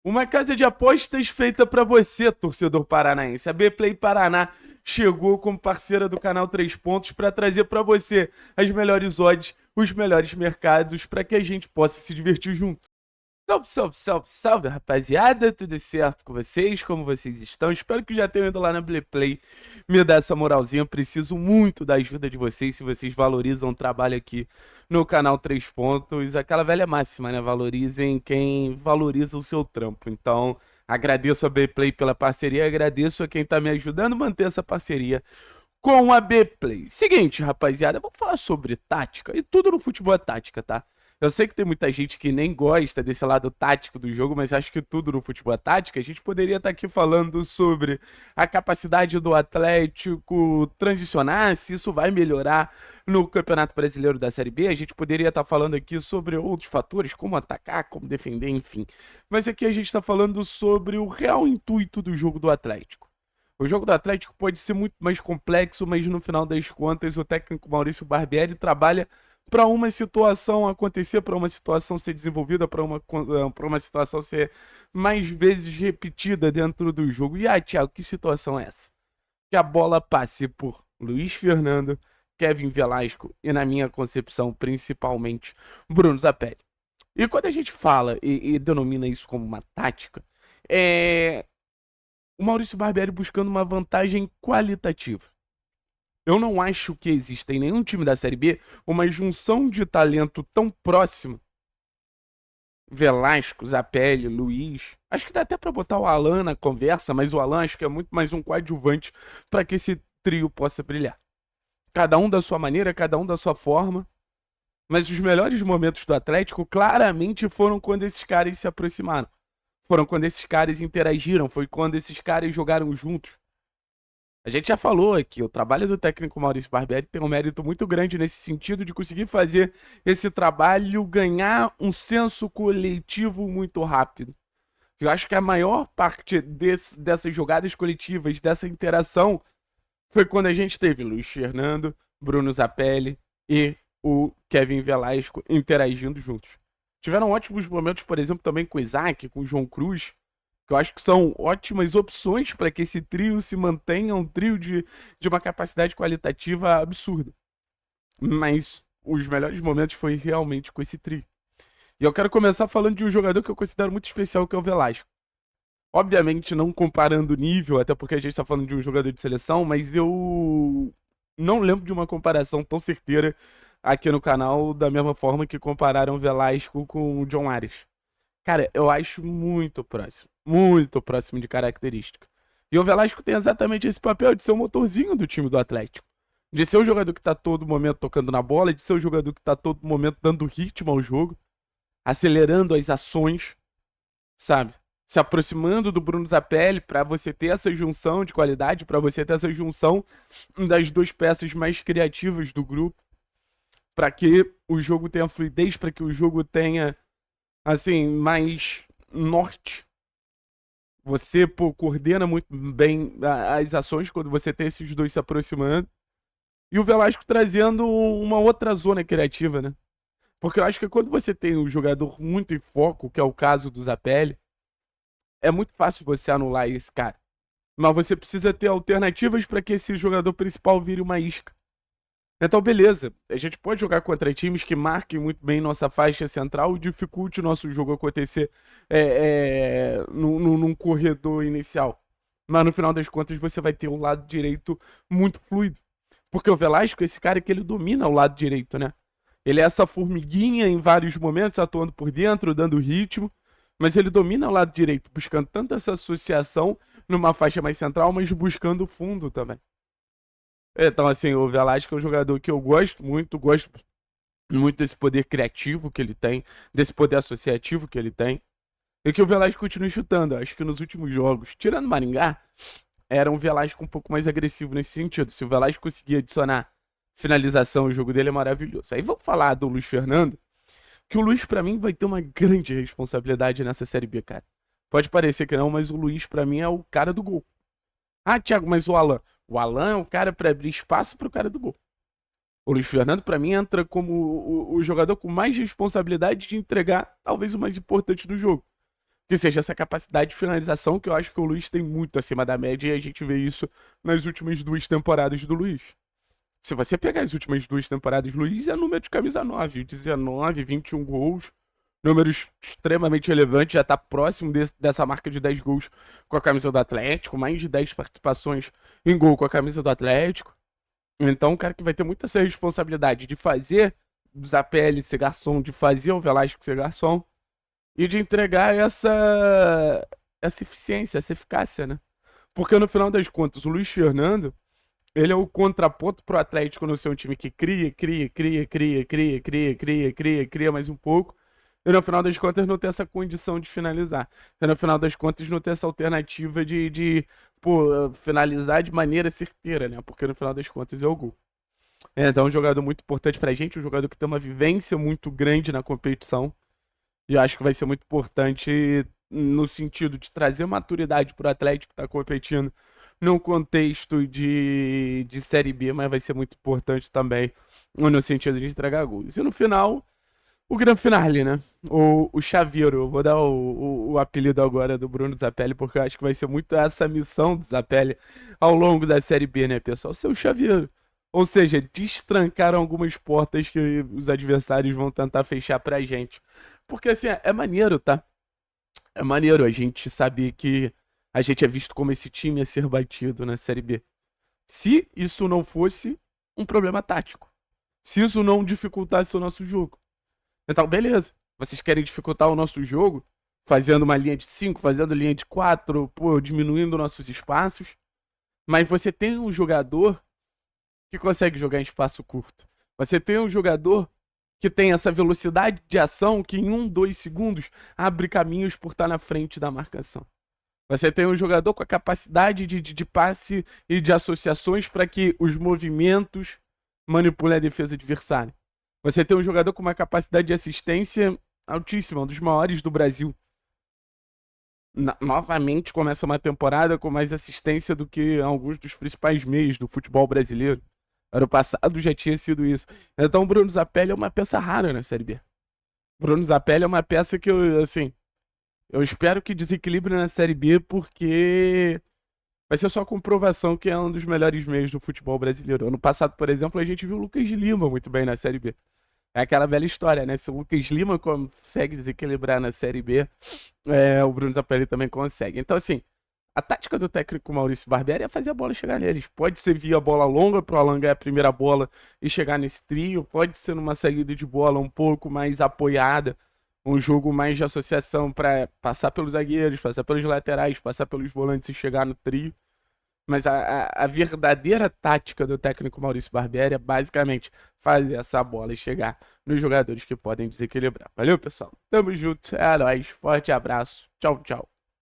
Uma casa de apostas feita para você, torcedor paranaense. A Bplay Paraná chegou como parceira do canal 3 Pontos para trazer para você as melhores odds, os melhores mercados para que a gente possa se divertir junto. Salve, salve, salve, salve, rapaziada, tudo certo com vocês? Como vocês estão? Espero que já tenham ido lá na Play me dar essa moralzinha. Eu preciso muito da ajuda de vocês, se vocês valorizam o trabalho aqui no canal 3 Pontos. Aquela velha máxima, né? Valorizem quem valoriza o seu trampo. Então, agradeço a Play pela parceria, agradeço a quem tá me ajudando a manter essa parceria com a Bplay. Seguinte, rapaziada, vamos falar sobre tática, e tudo no futebol é tática, tá? Eu sei que tem muita gente que nem gosta desse lado tático do jogo, mas acho que tudo no futebol é tática. A gente poderia estar aqui falando sobre a capacidade do Atlético transicionar, se isso vai melhorar no Campeonato Brasileiro da Série B. A gente poderia estar falando aqui sobre outros fatores, como atacar, como defender, enfim. Mas aqui a gente está falando sobre o real intuito do jogo do Atlético. O jogo do Atlético pode ser muito mais complexo, mas no final das contas o técnico Maurício Barbieri trabalha para uma situação acontecer, para uma situação ser desenvolvida, para uma situação ser mais vezes repetida dentro do jogo. E Thiago, que situação é essa? Que a bola passe por Luiz Fernando, Kevin Velasco e, na minha concepção, principalmente Bruno Zapelli. E quando a gente fala e denomina isso como uma tática, é o Maurício Barbieri buscando uma vantagem qualitativa. Eu não acho que exista em nenhum time da Série B uma junção de talento tão próxima. Velasco, Zapelli, Luiz. Acho que dá até pra botar o Alan na conversa, mas o Alan acho que é muito mais um coadjuvante para que esse trio possa brilhar. Cada um da sua maneira, cada um da sua forma. Mas os melhores momentos do Atlético claramente foram quando esses caras se aproximaram. Foram quando esses caras interagiram, foi quando esses caras jogaram juntos. A gente já falou aqui, o trabalho do técnico Maurício Barbieri tem um mérito muito grande nesse sentido de conseguir fazer esse trabalho ganhar um senso coletivo muito rápido. Eu acho que a maior parte dessas jogadas coletivas, dessa interação, foi quando a gente teve Luiz Fernando, Bruno Zapelli e o Kevin Velasco interagindo juntos. Tiveram ótimos momentos, por exemplo, também com o Isaac, com o João Cruz, que eu acho que são ótimas opções para que esse trio se mantenha um trio de uma capacidade qualitativa absurda. Mas os melhores momentos foi realmente com esse trio. E eu quero começar falando de um jogador que eu considero muito especial, que é o Velasco. Obviamente não comparando o nível, até porque a gente está falando de um jogador de seleção, mas eu não lembro de uma comparação tão certeira aqui no canal, da mesma forma que compararam o Velasco com o John Arias. Cara, eu acho muito próximo de característica. E o Velasco tem exatamente esse papel de ser o motorzinho do time do Atlético. De ser o jogador que tá todo momento tocando na bola, de ser o jogador que tá todo momento dando ritmo ao jogo, acelerando as ações, sabe? Se aproximando do Bruno Zapelli para você ter essa junção de qualidade, para você ter essa junção das duas peças mais criativas do grupo, para que o jogo tenha fluidez, para que o jogo tenha assim, mais norte. Você coordena muito bem as ações quando você tem esses dois se aproximando. E o Velasco trazendo uma outra zona criativa, né? Porque eu acho que quando você tem um jogador muito em foco, que é o caso do Zapelli, é muito fácil você anular esse cara. Mas você precisa ter alternativas para que esse jogador principal vire uma isca. Então, beleza. A gente pode jogar contra times que marquem muito bem nossa faixa central e dificulte o nosso jogo acontecer num corredor inicial. Mas no final das contas, você vai ter um lado direito muito fluido. Porque o Velasco é esse cara que ele domina o lado direito, né? Ele é essa formiguinha em vários momentos, atuando por dentro, dando ritmo. Mas ele domina o lado direito, buscando tanto essa associação numa faixa mais central, mas buscando o fundo também. Então, assim, o Velasco é um jogador que eu gosto muito desse poder criativo que ele tem, desse poder associativo que ele tem, e que o Velasco continue chutando. Acho que nos últimos jogos, tirando Maringá, era um Velasco um pouco mais agressivo nesse sentido. Se o Velasco conseguir adicionar finalização, o jogo dele é maravilhoso. Aí vamos falar do Luiz Fernando, que o Luiz, pra mim, vai ter uma grande responsabilidade nessa Série B, cara. Pode parecer que não, mas o Luiz, pra mim, é o cara do gol. Ah, Thiago, mas o Alan? O Alan é o cara para abrir espaço pro cara do gol. O Luiz Fernando, para mim, entra como o jogador com mais responsabilidade de entregar talvez o mais importante do jogo, que seja essa capacidade de finalização, que eu acho que o Luiz tem muito acima da média, e a gente vê isso nas últimas 2 temporadas do Luiz. Se você pegar as últimas 2 temporadas do Luiz, é número de camisa 9, 19, 21 gols, números extremamente relevantes, já tá próximo dessa marca de 10 gols com a camisa do Atlético, mais de 10 participações em gol com a camisa do Atlético. Então, um cara que vai ter muita essa responsabilidade de fazer o Zapelli ser garçom, de fazer o Velasco ser garçom e de entregar essa eficiência, essa eficácia, né? Porque no final das contas, o Luiz Fernando, ele é o contraponto pro Atlético no ser um time que cria mais um pouco. E no final das contas não tem essa condição de finalizar. E no final das contas não tem essa alternativa de finalizar de maneira certeira, né? Porque no final das contas é o gol. Então é um jogador muito importante pra gente, um jogador que tem uma vivência muito grande na competição. E acho que vai ser muito importante no sentido de trazer maturidade pro Atlético que tá competindo num contexto de Série B, mas vai ser muito importante também no sentido de entregar gols. E no final, o grande finale, né? O chaveiro. Eu vou dar o apelido agora do Bruno Zapelli, porque eu acho que vai ser muito essa missão do Zapelli ao longo da Série B, né, pessoal? Ser o chaveiro. Ou seja, destrancar algumas portas que os adversários vão tentar fechar pra gente. Porque, assim, é maneiro, tá? É maneiro a gente saber que a gente é visto como esse time a ser batido na Série B. Se isso não fosse um problema tático. Se isso não dificultasse o nosso jogo. Então, beleza. Vocês querem dificultar o nosso jogo, fazendo uma linha de 5, fazendo linha de 4, diminuindo nossos espaços. Mas você tem um jogador que consegue jogar em espaço curto. Você tem um jogador que tem essa velocidade de ação que em 1, 2 segundos abre caminhos por estar na frente da marcação. Você tem um jogador com a capacidade de passe e de associações para que os movimentos manipulem a defesa adversária. Você tem um jogador com uma capacidade de assistência altíssima, um dos maiores do Brasil. Novamente começa uma temporada com mais assistência do que alguns dos principais meios do futebol brasileiro. Ano passado já tinha sido isso. Então o Bruno Zapelli é uma peça rara na Série B. O Bruno Zapelli é uma peça que eu espero que desequilibre na Série B, porque vai ser só a comprovação que é um dos melhores meios do futebol brasileiro. Ano passado, por exemplo, a gente viu o Lucas Lima muito bem na Série B. É aquela velha história, né? Se o Lucas Lima consegue desequilibrar na Série B, o Bruno Zapelli também consegue. Então, assim, a tática do técnico Maurício Barbieri é fazer a bola chegar neles. Pode ser via bola longa para o Alan ganhar a primeira bola e chegar nesse trio. Pode ser numa saída de bola um pouco mais apoiada. Um jogo mais de associação para passar pelos zagueiros, passar pelos laterais, passar pelos volantes e chegar no trio. Mas a verdadeira tática do técnico Maurício Barbieri é basicamente fazer essa bola chegar nos jogadores que podem desequilibrar. Valeu, pessoal? Tamo junto. É nóis. Forte abraço. Tchau, tchau.